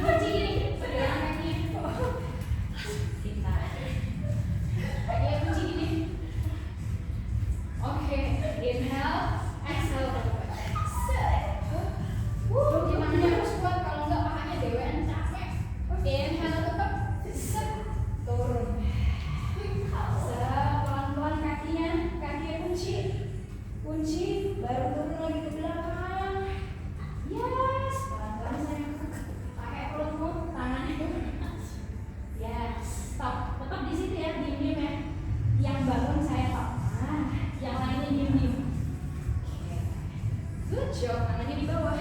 Kunci ini. Pegang kaki. Pintar. Ya, kunci ini. Oke. Inhale. Exhale. Set. Gimana harus kuat, kalau enggak pahanya dewean capek. Inhale tetap. Set. Turun. Pelan-pelan kakinya kunci, baru turun lagi ke belakang. Yes, pelan-pelan sayang. Pakai perutmu, tangannya. Yes, stop. Tetap di situ ya, diem-diem ya. Yang bangun saya stop. Yang lainnya diem-diem. Good job, tangannya di bawah.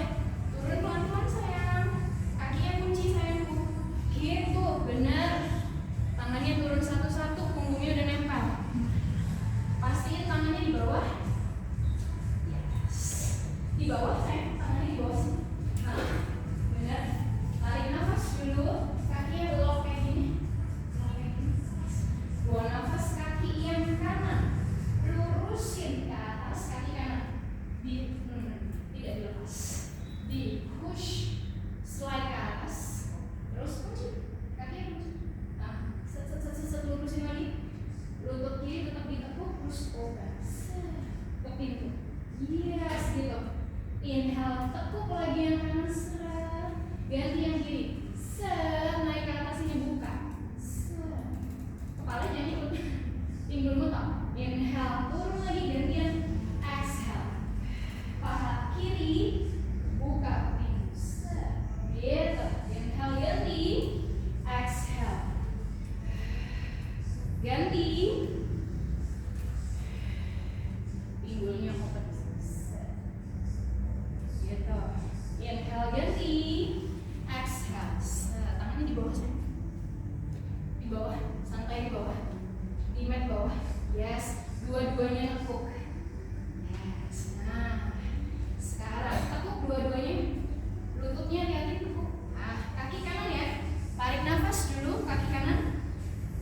Turun pelan-pelan sayang. Kakinya kunci sayangku. Gitu, benar. Tangannya turun satu-satu, punggungnya udah nempel. Pastiin tangannya di bawah. Yes. Di bawah sayang, tangannya di bawah sini. Benar. Tarik nafas dulu, kakinya belok kayak gini. Buang nafas, kaki yang kanan. Lurusin ke atas kaki kanan. Tidak dilepas. Di push, slide ke atas. Terus kunci. Kakinya kunci. Set lurusin lagi. Lutut kiri tetap ditekuk, terus open. Ke pintu. Yes, gitu. Inhale, tekuk lagi yang kanan. Ganti yang kiri. Naik ke atas ini, buka. Kepala jangan ikut. Pinggulmu tak. Inhale, turun lagi, gantian. Exhale. Paha kiri, buka pintu. Gitu. Inhale, ganti. Exhale. Ganti. Pinggulnya open. Gitu. Inhale, ganti. Exhale. Tangannya di bawah sana. Di bawah, santai di bawah. Di mat bawah. Yes, dua-duanya tekuk. Yes. Nah, sekarang tekuk dua-duanya. Lututnya lihatin tekuk. Kaki kanan ya. Tarik nafas dulu, kaki kanan.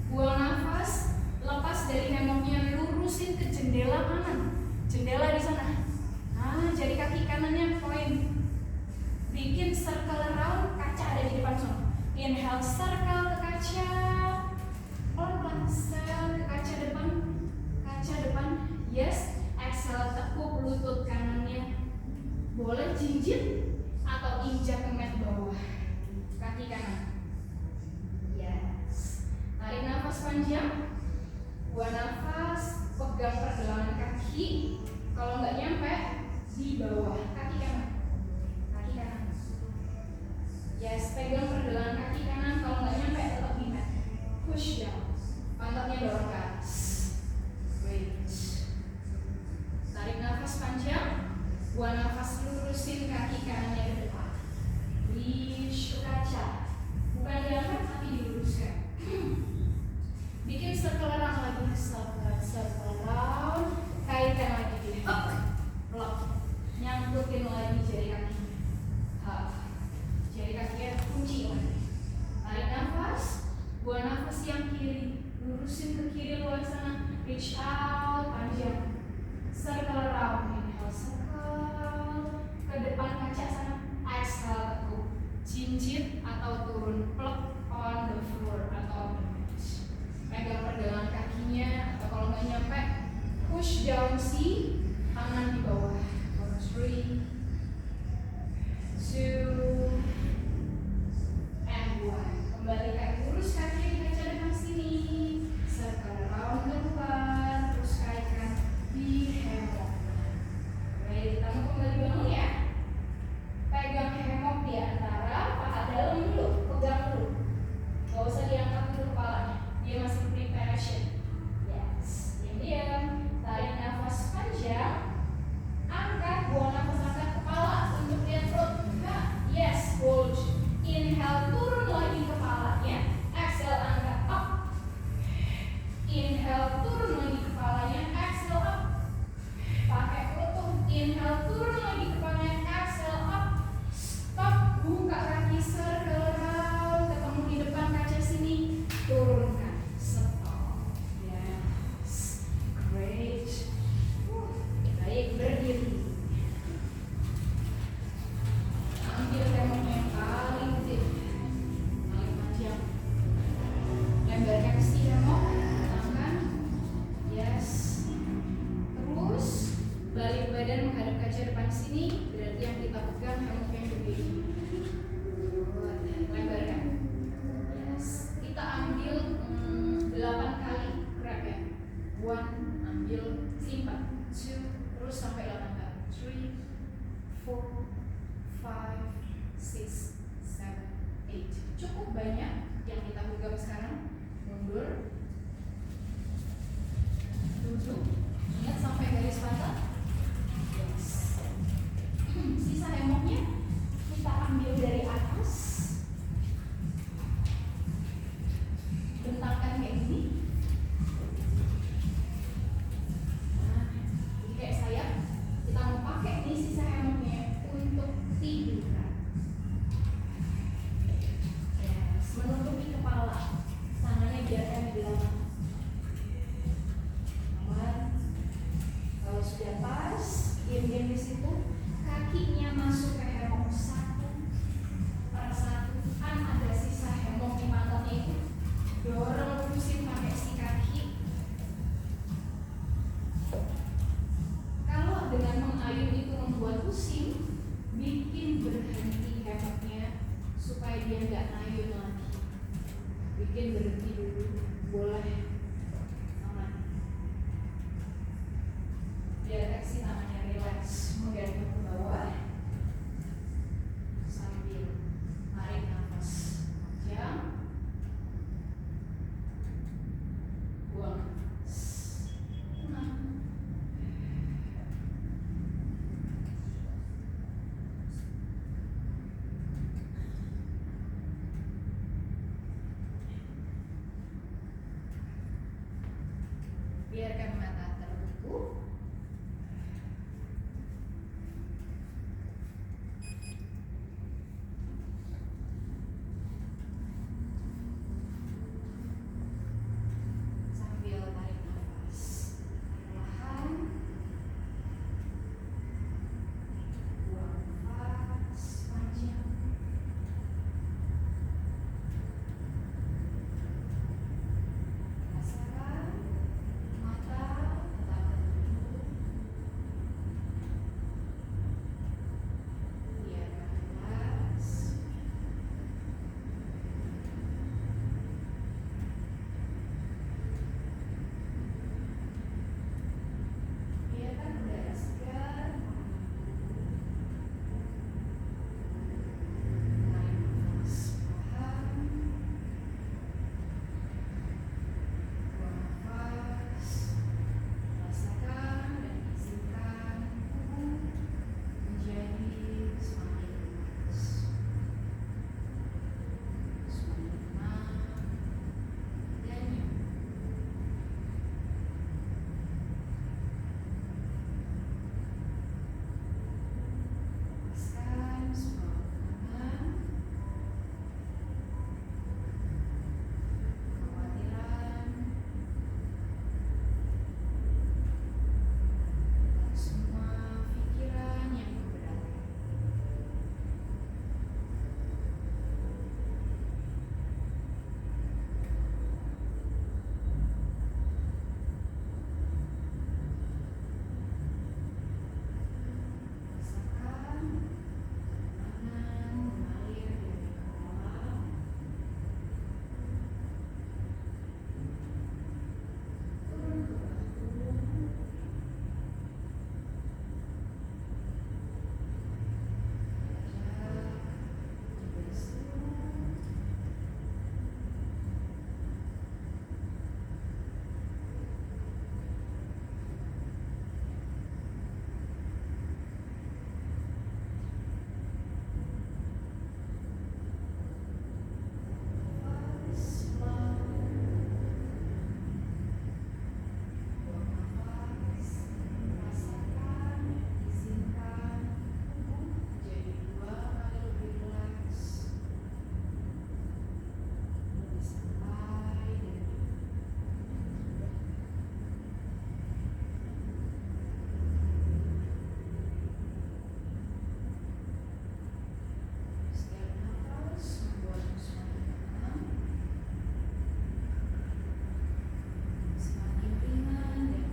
Buang nafas, lepas dari hemoknya, lurusin ke jendela kanan. Jendela di sana. Jadi kaki kanannya poin. Bikin circle around, kaca ada di depan sana. Inhale, circle ke kaca. Pelan-pelan, ke kaca depan. Kaca depan. Yes. Exhale, tekuk lutut kanannya. Boleh jinjit atau injak ke mat bawah. Kaki kanan. Yes. Tarik nafas panjang. Buang nafas, pegang pergelangan kaki. Kalau nggak nyampe, di bawah kaki kanan. Kaki kanan. Yes, pegang pergelangan kaki kanan. Kalau nggak nyampe, tetap di mat. Push down. Pantatnya dorong ke atas. Wait. Tarik nafas panjang. Buang nafas, lurusin kaki kanannya ke depan. Reach ke kaca. Bukan diangkat, tapi diluruskan. Bikin circle around lagi. Circle around. Kaitkan lagi. Lock. Nyangkutin lagi. dia nggak ngayun lagi. Bikin berhenti dulu, boleh. Aman. Deteksi tangannya relax, menggantung ke bawah sambil tarik nafas panjang, buang nafas. Tenang. Biarkan mata terbuka. Sambil tarik nafas perlahan, buang nafas panjang. Rasakan mata tetap tertutup. Biarkan relax. Biarkan udara segar tarik nafas perlahan, buang nafas. Rasakan dan izinkan tubuh menjadi semakin rileks, semakin tenang dan nyaman. Lepaskan semua beban, kekhawatiran, dan semua pikiran yang memberatkan. Rasakan tenangan mengalir dari kepala, turun ke bawah tubuh, dada, juga seluruh nafas pelan, buang nafas. Rasakan, izinkan tubuh menjadi 2 kali lebih rileks, lebih santai dan setiap nafas membuatmu semakin tenang, semakin ringan dan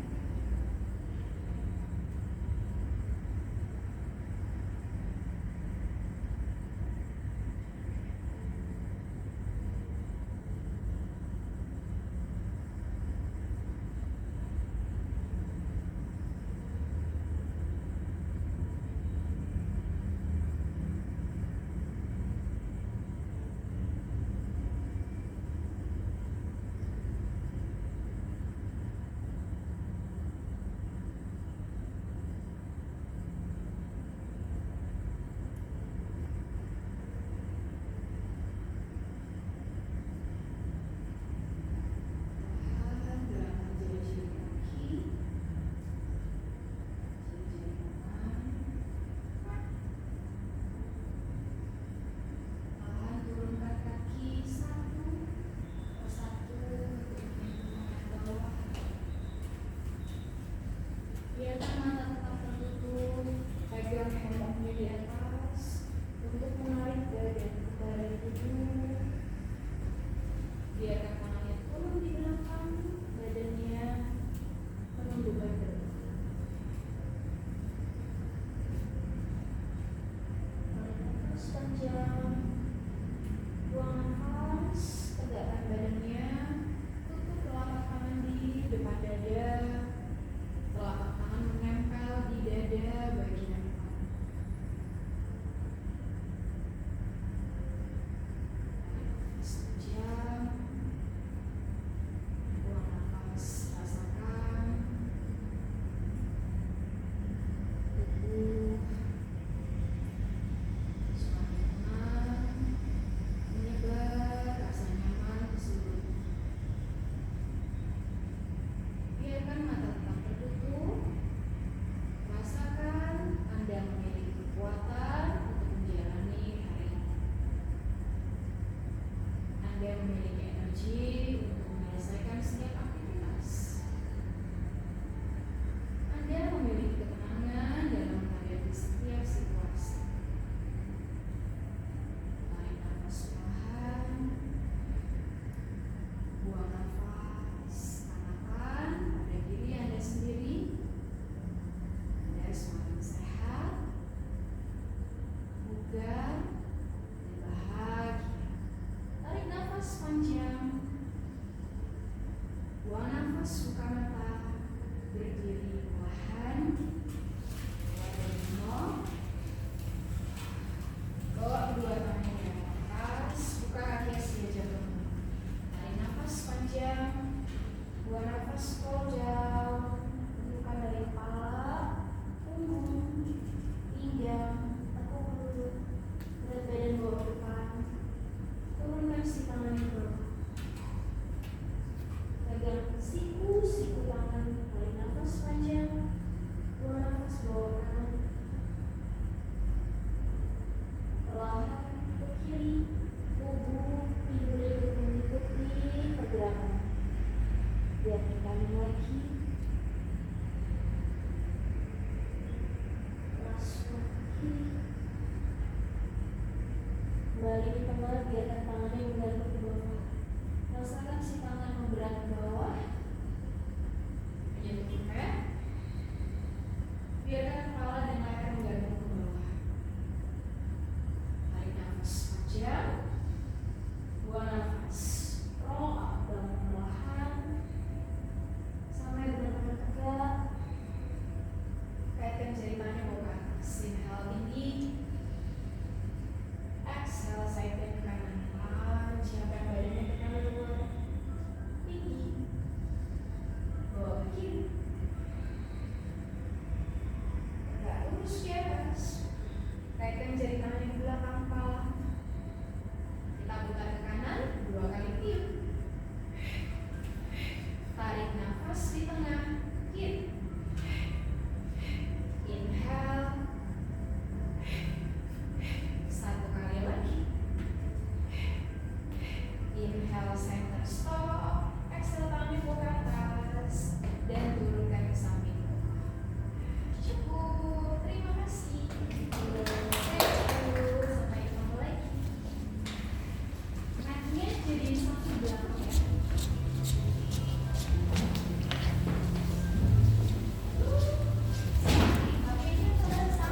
perlahan gerakan jari-jari kaki, jari-jari tangan. Perlahan turunkan kaki satu persatu untuk menyentuh ke bawah. Biarkan mata tetap tertutup, pegang handphone di atas untuk menarik badan kembali tubuh. Biarkan tangannya turun di belakang, badannya menundukkan ke depan. Tarik nafas panjang, Buang nafas, tegakkan badannya, tutup telapak tangan di depan dada, telapak tangan menempel di dada bagian depan. Sejam, buang nafas, rasakan tubuh semakin tenang, menyebar rasa nyaman ke seluruh tubuh. Biarkan mata tetap tertutup. Rasakan Anda memiliki kekuatan untuk menjalani hari ini. Anda memiliki energi untuk menyelesaikan setiap aktivitas. Anda memiliki ketenangan dalam menghadapi setiap situasi. Tarik nafas perlahan, buang nafas, katakan pada diri Anda sendiri, Anda semakin sehat, bugar, dan bahagia. Tarik nafas panjang, buang nafas, buka mata, berdiri perlahan, mulai dari nol. Bawa kedua tangan di atas, buka kaki sejajar lembut. Tarik nafas panjang, buang nafas scroll down, tunjukkan dari kepala, punggung, pinggang, tekuk lutut, berat badan bawa ke depan. Turunkan si tangan ke bawah. Pegang siku tangan, tarik nafas panjang, buang nafas bawa ke kanan. Perlahan ke kiri, tubuh tidak ikut mengikuti pergerakan. Biar kembali lagi. Masuk ke kiri. Kembali di tengah, biarkan tangannya menggantung ke bawah. Rasakan si tangan memberat ke bawah. Menyentuh head. Biarkan kepala